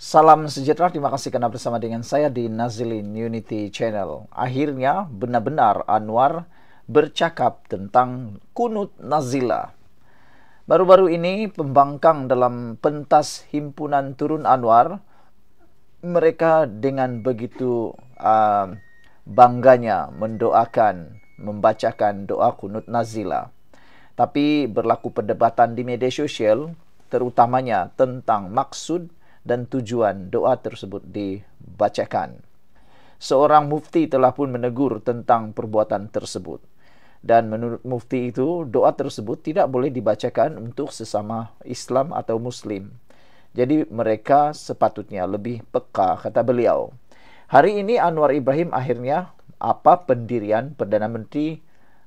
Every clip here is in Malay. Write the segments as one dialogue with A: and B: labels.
A: Salam sejahtera, terima kasih karena bersama dengan saya di Nazilin Unity Channel. Akhirnya benar-benar Anwar bercakap tentang kunut Nazila. Baru-baru ini pembangkang dalam pentas himpunan turun Anwar, mereka dengan begitu bangganya membacakan doa kunut Nazila. Tapi berlaku perdebatan di media sosial, terutamanya tentang maksud dan tujuan doa tersebut dibacakan. Seorang mufti telah pun menegur tentang perbuatan tersebut. Dan menurut mufti itu, doa tersebut tidak boleh dibacakan untuk sesama Islam atau Muslim. Jadi mereka sepatutnya lebih peka, kata beliau. Hari ini Anwar Ibrahim akhirnya pendirian Perdana Menteri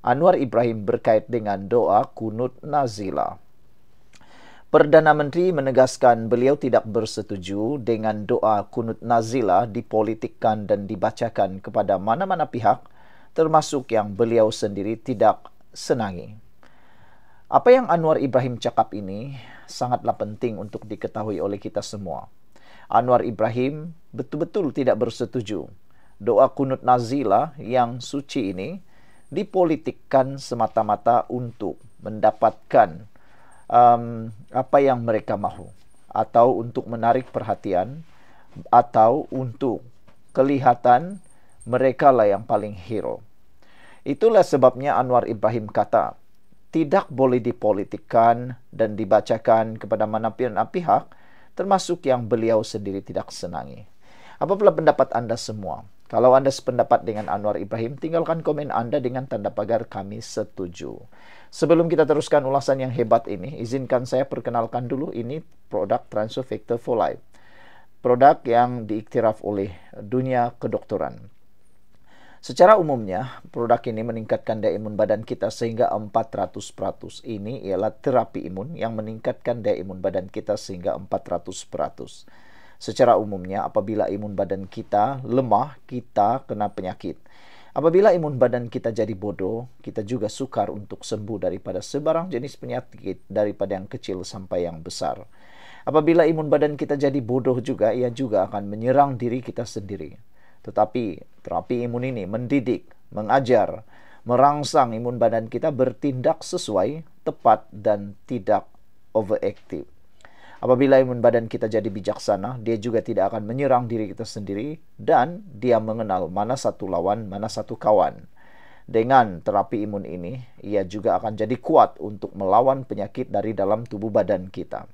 A: Anwar Ibrahim berkait dengan doa kunut Nazila. Perdana Menteri menegaskan beliau tidak bersetuju dengan doa kunut Nazila dipolitikkan dan dibacakan kepada mana-mana pihak, termasuk yang beliau sendiri tidak senangi. Apa yang Anwar Ibrahim cakap ini sangatlah penting untuk diketahui oleh kita semua. Anwar Ibrahim betul-betul tidak bersetuju doa kunut Nazila yang suci ini dipolitikkan semata-mata untuk mendapatkan apa yang mereka mahu, atau untuk menarik perhatian, atau untuk kelihatan mereka lah yang paling hero. Itulah sebabnya Anwar Ibrahim kata, tidak boleh dipolitikkan dan dibacakan kepada mana-mana pihak, termasuk yang beliau sendiri tidak senangi. Apabila pendapat Anda semua? Kalau Anda sependapat dengan Anwar Ibrahim, tinggalkan komen Anda dengan tanda pagar kami setuju. Sebelum kita teruskan ulasan yang hebat ini, izinkan saya perkenalkan dulu ini produk Transfer Factor for Life. Produk yang diiktiraf oleh dunia kedokteran. Secara umumnya, produk ini meningkatkan daya imun badan kita sehingga 400%. Ini ialah terapi imun yang meningkatkan daya imun badan kita sehingga 400%. Secara umumnya, apabila imun badan kita lemah, kita kena penyakit. Apabila imun badan kita jadi bodoh, kita juga sukar untuk sembuh daripada sebarang jenis penyakit, daripada yang kecil sampai yang besar. Apabila imun badan kita jadi bodoh juga, ia juga akan menyerang diri kita sendiri. Tetapi terapi imun ini mendidik, mengajar, merangsang imun badan kita bertindak sesuai, tepat, dan tidak overactive. Apabila imun badan kita jadi bijaksana, dia juga tidak akan menyerang diri kita sendiri, dan dia mengenal mana satu lawan, mana satu kawan. Dengan terapi imun ini, ia juga akan jadi kuat untuk melawan penyakit dari dalam tubuh badan kita.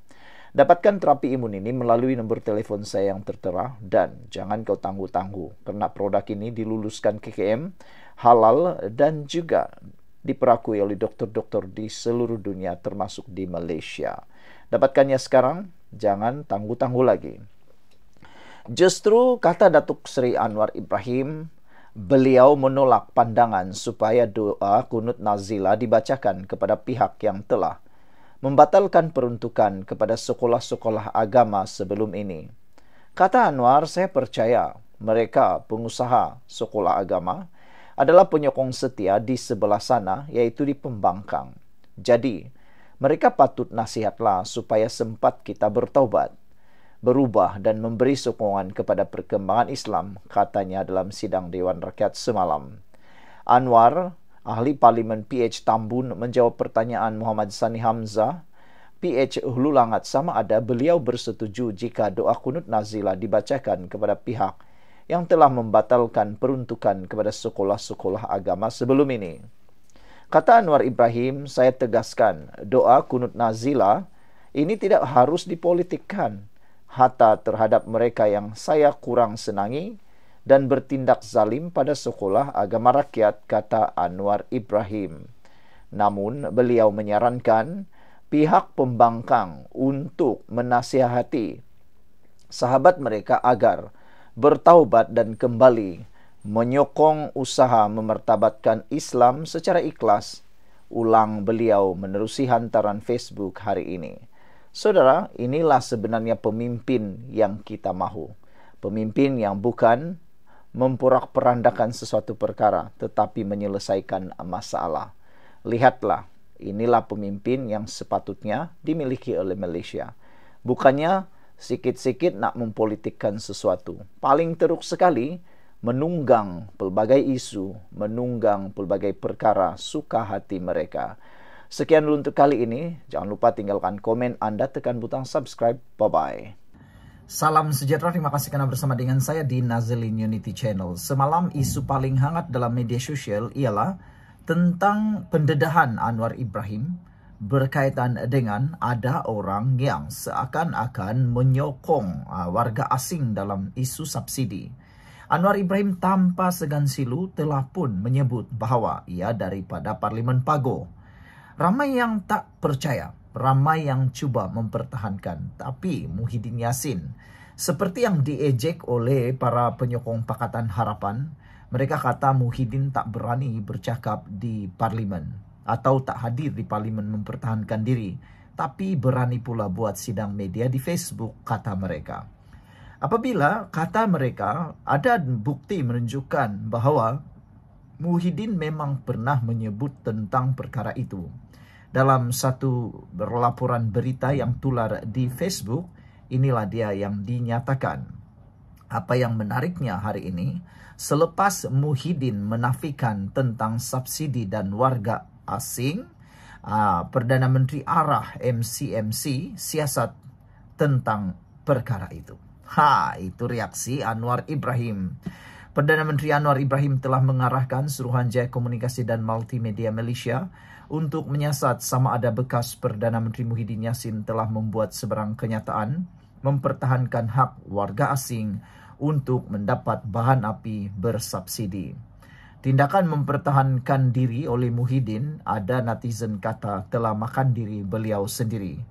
A: Dapatkan terapi imun ini melalui nomor telepon saya yang tertera, dan jangan kau tangguh-tangguh, karena produk ini diluluskan KKM, halal, dan juga diperakui oleh dokter-dokter di seluruh dunia, termasuk di Malaysia. Dapatkannya sekarang, jangan tangguh-tangguh lagi. Justru kata Datuk Seri Anwar Ibrahim, beliau menolak pandangan supaya doa kunut Nazila dibacakan kepada pihak yang telah membatalkan peruntukan kepada sekolah-sekolah agama sebelum ini. Kata Anwar, saya percaya mereka pengusaha sekolah agama adalah penyokong setia di sebelah sana, yaitu di Pembangkang. Jadi, mereka patut nasihatlah supaya sempat kita bertaubat, berubah dan memberi sokongan kepada perkembangan Islam, katanya dalam sidang Dewan Rakyat semalam. Anwar, ahli parlimen PH Tambun, menjawab pertanyaan Muhammad Sani Hamzah, PH Hulu Langat, sama ada beliau bersetuju jika doa kunut Nazila dibacakan kepada pihak yang telah membatalkan peruntukan kepada sekolah-sekolah agama sebelum ini. Kata Anwar Ibrahim, saya tegaskan, doa kunut Nazila ini tidak harus dipolitikkan, hatta terhadap mereka yang saya kurang senangi dan bertindak zalim pada sekolah agama rakyat, kata Anwar Ibrahim. Namun, beliau menyarankan pihak Pembangkang untuk menasihati sahabat mereka agar bertaubat dan kembali menyokong usaha memertabatkan Islam secara ikhlas. Ulang beliau menerusi hantaran Facebook hari ini. Saudara, inilah sebenarnya pemimpin yang kita mahu. Pemimpin yang bukan memporak-porandakan sesuatu perkara, tetapi menyelesaikan masalah. Lihatlah, inilah pemimpin yang sepatutnya dimiliki oleh Malaysia. Bukannya sikit-sikit nak mempolitikkan sesuatu. Paling teruk sekali, menunggang pelbagai isu, menunggang pelbagai perkara suka hati mereka. Sekian dulu untuk kali ini. Jangan lupa tinggalkan komen Anda, tekan butang subscribe. Bye-bye. Salam sejahtera, terima kasih karena bersama dengan saya di Nazilin Unity Channel. Semalam isu paling hangat dalam media sosial ialah tentang pendedahan Anwar Ibrahim berkaitan dengan ada orang yang seakan-akan menyokong warga asing dalam isu subsidi. Anwar Ibrahim tanpa segan silu telah pun menyebut bahawa ia daripada Parlimen Pagoh. Ramai yang tak percaya, ramai yang cuba mempertahankan. Tapi Muhyiddin Yassin, seperti yang diejek oleh para penyokong Pakatan Harapan, mereka kata Muhyiddin tak berani bercakap di Parlimen atau tak hadir di Parlimen mempertahankan diri, tapi berani pula buat sidang media di Facebook, kata mereka. Apabila kata mereka ada bukti menunjukkan bahawa Muhyiddin memang pernah menyebut tentang perkara itu. Dalam satu laporan berita yang tular di Facebook, inilah dia yang dinyatakan. Apa yang menariknya hari ini, selepas Muhyiddin menafikan tentang subsidi dan warga asing, Perdana Menteri arah MCMC siasat tentang perkara itu. Itu reaksi Anwar Ibrahim. Perdana Menteri Anwar Ibrahim telah mengarahkan Suruhanjaya Komunikasi dan Multimedia Malaysia untuk menyiasat sama ada bekas Perdana Menteri Muhyiddin Yassin telah membuat sebarang kenyataan mempertahankan hak warga asing untuk mendapat bahan api bersubsidi. Tindakan mempertahankan diri oleh Muhyiddin, ada netizen kata telah makan diri beliau sendiri.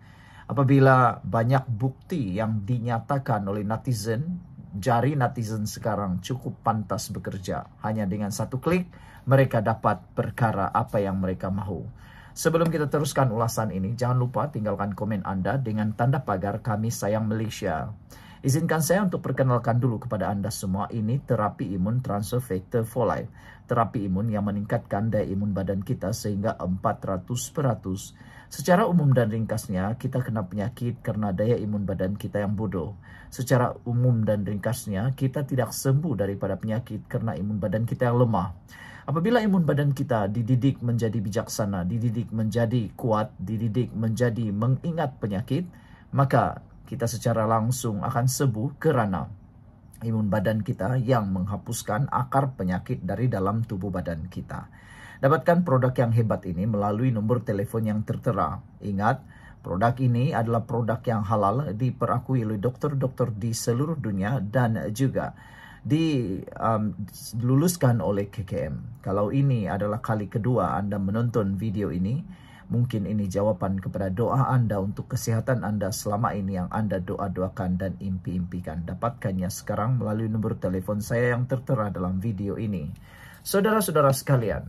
A: Apabila banyak bukti yang dinyatakan oleh netizen, jari netizen sekarang cukup pantas bekerja. Hanya dengan satu klik, mereka dapat perkara apa yang mereka mahu. Sebelum kita teruskan ulasan ini, jangan lupa tinggalkan komen Anda dengan tanda pagar Kami Sayang Malaysia. Izinkan saya untuk perkenalkan dulu kepada Anda semua, ini terapi imun Transfer Factor for Life. Terapi imun yang meningkatkan daya imun badan kita sehingga 400%. Secara umum dan ringkasnya, kita kena penyakit karena daya imun badan kita yang bodoh. Secara umum dan ringkasnya, kita tidak sembuh daripada penyakit karena imun badan kita yang lemah. Apabila imun badan kita dididik menjadi bijaksana, dididik menjadi kuat, dididik menjadi mengingat penyakit, maka kita secara langsung akan sembuh kerana imun badan kita yang menghapuskan akar penyakit dari dalam tubuh badan kita. Dapatkan produk yang hebat ini melalui nombor telefon yang tertera. Ingat, produk ini adalah produk yang halal, diperakui oleh dokter-dokter di seluruh dunia dan juga diluluskan oleh KKM. Kalau ini adalah kali kedua Anda menonton video ini, mungkin ini jawapan kepada doa Anda untuk kesehatan Anda selama ini yang Anda doa-doakan dan impi-impikan. Dapatkannya sekarang melalui nombor telefon saya yang tertera dalam video ini. Saudara-saudara sekalian,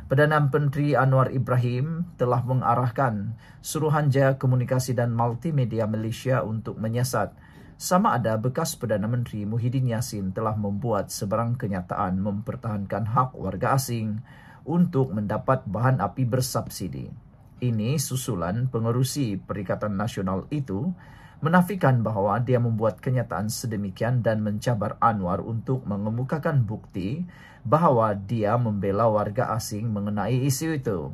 A: Perdana Menteri Anwar Ibrahim telah mengarahkan Suruhanjaya Komunikasi dan Multimedia Malaysia untuk menyiasat sama ada bekas Perdana Menteri Muhyiddin Yassin telah membuat sebarang kenyataan mempertahankan hak warga asing untuk mendapat bahan api bersubsidi. Ini susulan pengerusi Perikatan Nasional itu menafikan bahawa dia membuat kenyataan sedemikian dan mencabar Anwar untuk mengemukakan bukti bahawa dia membela warga asing mengenai isu itu.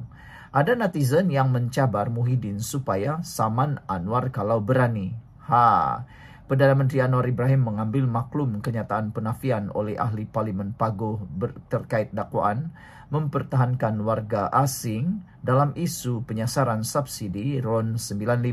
A: Ada netizen yang mencabar Muhyiddin supaya saman Anwar kalau berani. Perdana Menteri Anwar Ibrahim mengambil maklum kenyataan penafian oleh ahli Parlimen Pagoh terkait dakwaan mempertahankan warga asing dalam isu penyasaran subsidi RON 95.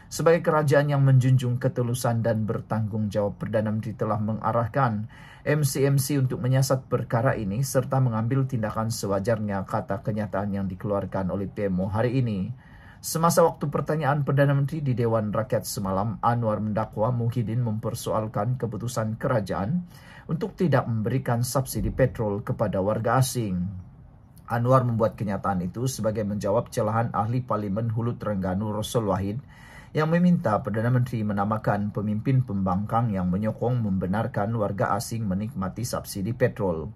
A: Sebagai kerajaan yang menjunjung ketulusan dan bertanggungjawab, Perdana Menteri telah mengarahkan MCMC untuk menyiasat perkara ini serta mengambil tindakan sewajarnya, kata kenyataan yang dikeluarkan oleh PMO hari ini. Semasa waktu pertanyaan Perdana Menteri di Dewan Rakyat semalam, Anwar mendakwa Muhyiddin mempersoalkan keputusan kerajaan untuk tidak memberikan subsidi petrol kepada warga asing. Anwar membuat kenyataan itu sebagai menjawab celahan ahli Parlimen Hulu Terengganu Rasul Wahid yang meminta Perdana Menteri menamakan pemimpin pembangkang yang menyokong membenarkan warga asing menikmati subsidi petrol.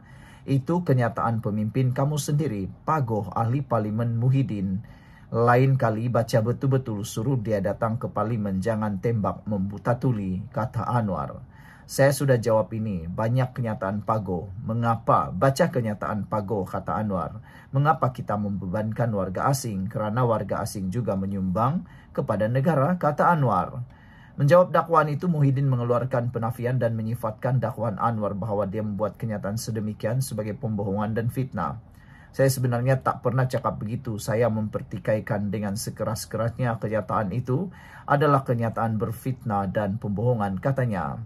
A: Itu kenyataan pemimpin kamu sendiri, Pagoh ahli Parlimen Muhyiddin. Lain kali baca betul-betul, suruh dia datang ke parlimen, jangan tembak membuta tuli, kata Anwar. Saya sudah jawab ini, banyak kenyataan pago. Mengapa? Baca kenyataan pago, kata Anwar. Mengapa kita membebankan warga asing? Kerana warga asing juga menyumbang kepada negara, kata Anwar. Menjawab dakwaan itu, Muhyiddin mengeluarkan penafian dan menyifatkan dakwaan Anwar bahawa dia membuat kenyataan sedemikian sebagai pembohongan dan fitnah. Saya sebenarnya tak pernah cakap begitu. Saya mempertikaikan dengan sekeras-kerasnya kenyataan itu adalah kenyataan berfitnah dan pembohongan, katanya.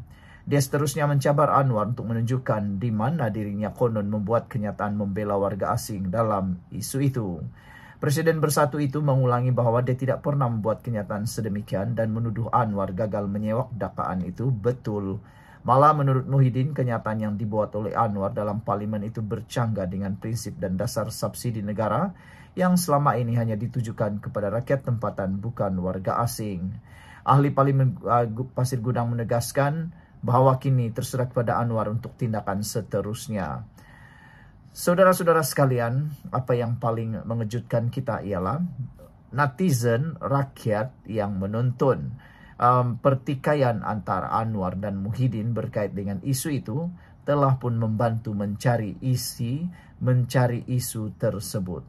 A: Dia seterusnya mencabar Anwar untuk menunjukkan di mana dirinya konon membuat kenyataan membela warga asing dalam isu itu. Presiden Bersatu itu mengulangi bahawa dia tidak pernah membuat kenyataan sedemikian dan menuduh Anwar gagal menyewak dakwaan itu betul. Malah menurut Muhyiddin, kenyataan yang dibuat oleh Anwar dalam parlimen itu bercanggah dengan prinsip dan dasar subsidi negara yang selama ini hanya ditujukan kepada rakyat tempatan, bukan warga asing. Ahli Parlimen Pasir Gudang menegaskan bahawa kini terserah kepada Anwar untuk tindakan seterusnya. Saudara-saudara sekalian, apa yang paling mengejutkan kita ialah netizen, rakyat yang menonton pertikaian antara Anwar dan Muhyiddin berkait dengan isu itu telah pun membantu mencari isu tersebut.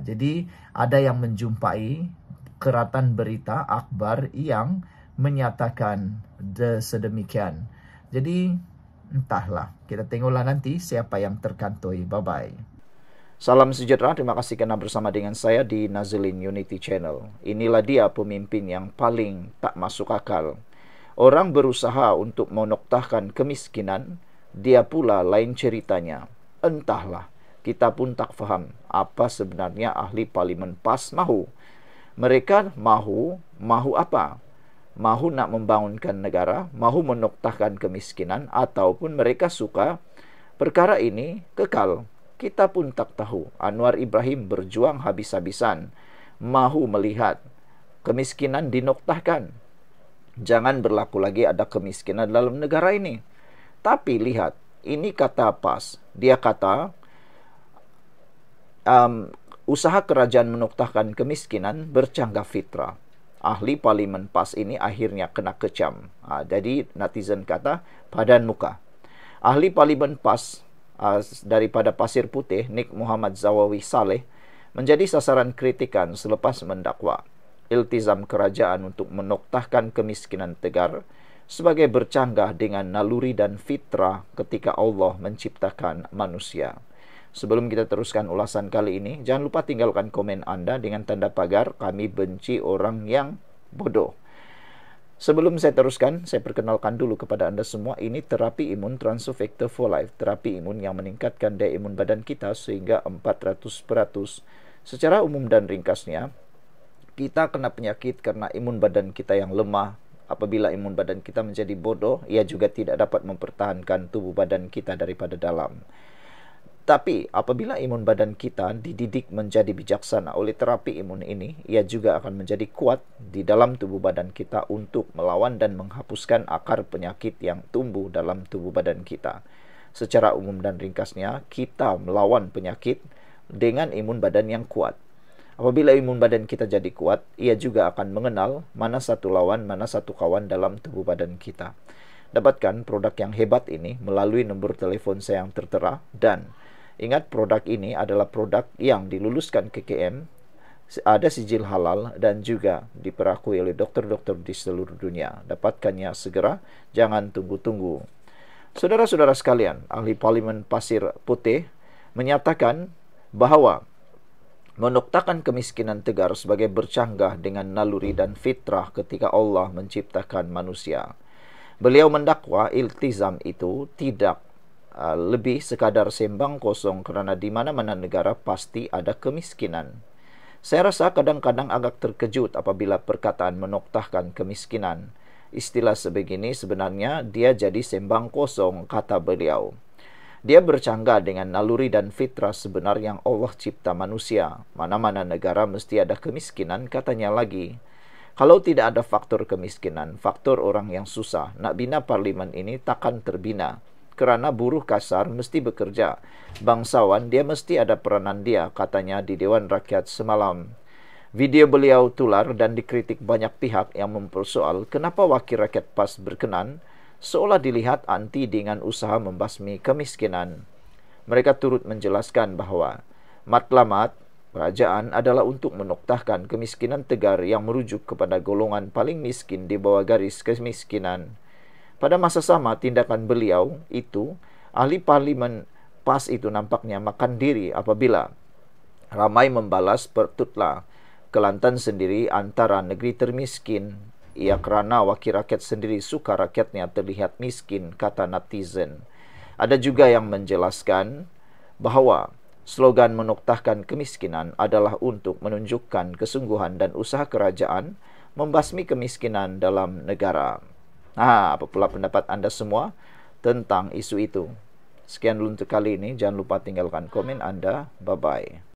A: Jadi ada yang menjumpai keratan berita akhbar yang menyatakan sedemikian. Jadi entahlah, kita tengoklah nanti siapa yang terkantoi. Bye-bye. Salam sejahtera, terima kasih kerana bersama dengan saya di Nazilin Unity Channel. Inilah dia pemimpin yang paling tak masuk akal. Orang berusaha untuk menoktahkan kemiskinan, dia pula lain ceritanya. Entahlah, kita pun tak faham apa sebenarnya ahli parlimen PAS mahu. Mereka mahu apa? Mahu nak membangunkan negara, mahu menoktahkan kemiskinan, ataupun mereka suka perkara ini kekal. Kita pun tak tahu. Anwar Ibrahim berjuang habis-habisan, mahu melihat kemiskinan dinoktahkan. Jangan berlaku lagi ada kemiskinan dalam negara ini. Tapi lihat, ini kata PAS. Dia kata, usaha kerajaan menoktahkan kemiskinan bercanggah fitrah. Ahli parlimen PAS ini akhirnya kena kecam. Jadi netizen kata, padan muka. Ahli parlimen PAS daripada Pasir Putih, Nik Muhammad Zawawi Saleh, menjadi sasaran kritikan selepas mendakwa iltizam kerajaan untuk menoktahkan kemiskinan tegar sebagai bercanggah dengan naluri dan fitrah ketika Allah menciptakan manusia. Sebelum kita teruskan ulasan kali ini, jangan lupa tinggalkan komen Anda dengan tanda pagar "Kami benci orang yang bodoh". Sebelum saya teruskan, saya perkenalkan dulu kepada Anda semua, ini terapi imun Transfer Factor for Life, terapi imun yang meningkatkan daya imun badan kita sehingga 400%. Secara umum dan ringkasnya, kita kena penyakit karena imun badan kita yang lemah. Apabila imun badan kita menjadi bodoh, ia juga tidak dapat mempertahankan tubuh badan kita daripada dalam. Tapi apabila imun badan kita dididik menjadi bijaksana oleh terapi imun ini, ia juga akan menjadi kuat di dalam tubuh badan kita untuk melawan dan menghapuskan akar penyakit yang tumbuh dalam tubuh badan kita. Secara umum dan ringkasnya, kita melawan penyakit dengan imun badan yang kuat. Apabila imun badan kita jadi kuat, ia juga akan mengenal mana satu lawan, mana satu kawan dalam tubuh badan kita. Dapatkan produk yang hebat ini melalui nombor telefon saya yang tertera, dan ingat, produk ini adalah produk yang diluluskan KKM, ada sijil halal dan juga diperakui oleh dokter-dokter di seluruh dunia. Dapatkannya segera, jangan tunggu-tunggu. Saudara-saudara sekalian, ahli parlimen Pasir Putih menyatakan bahawa menoktahkan kemiskinan tegar sebagai bercanggah dengan naluri dan fitrah ketika Allah menciptakan manusia. Beliau mendakwa iltizam itu tidak lebih sekadar sembang kosong kerana di mana-mana negara pasti ada kemiskinan. Saya rasa kadang-kadang agak terkejut apabila perkataan menoktahkan kemiskinan. Istilah sebegini sebenarnya dia jadi sembang kosong, kata beliau. Dia bercanggah dengan naluri dan fitrah sebenar yang Allah cipta manusia. Mana-mana negara mesti ada kemiskinan, katanya lagi. Kalau tidak ada faktor kemiskinan, faktor orang yang susah, nak bina parlimen ini takkan terbina. Kerana buruh kasar mesti bekerja. Bangsawan dia mesti ada peranan dia, katanya di Dewan Rakyat semalam. Video beliau tular dan dikritik banyak pihak yang mempersoal kenapa wakil rakyat PAS berkenan seolah dilihat anti dengan usaha membasmi kemiskinan. Mereka turut menjelaskan bahawa matlamat kerajaan adalah untuk menoktahkan kemiskinan tegar yang merujuk kepada golongan paling miskin di bawah garis kemiskinan. Pada masa sama, tindakan beliau itu, ahli parlimen PAS itu nampaknya makan diri apabila ramai membalas pertutlah Kelantan sendiri antara negeri termiskin. Ia kerana wakil rakyat sendiri suka rakyatnya terlihat miskin, kata netizen. Ada juga yang menjelaskan bahawa slogan menoktahkan kemiskinan adalah untuk menunjukkan kesungguhan dan usaha kerajaan membasmi kemiskinan dalam negara. Apa pula pendapat anda semua tentang isu itu? Sekian dulu untuk kali ini. Jangan lupa tinggalkan komen anda. Bye-bye.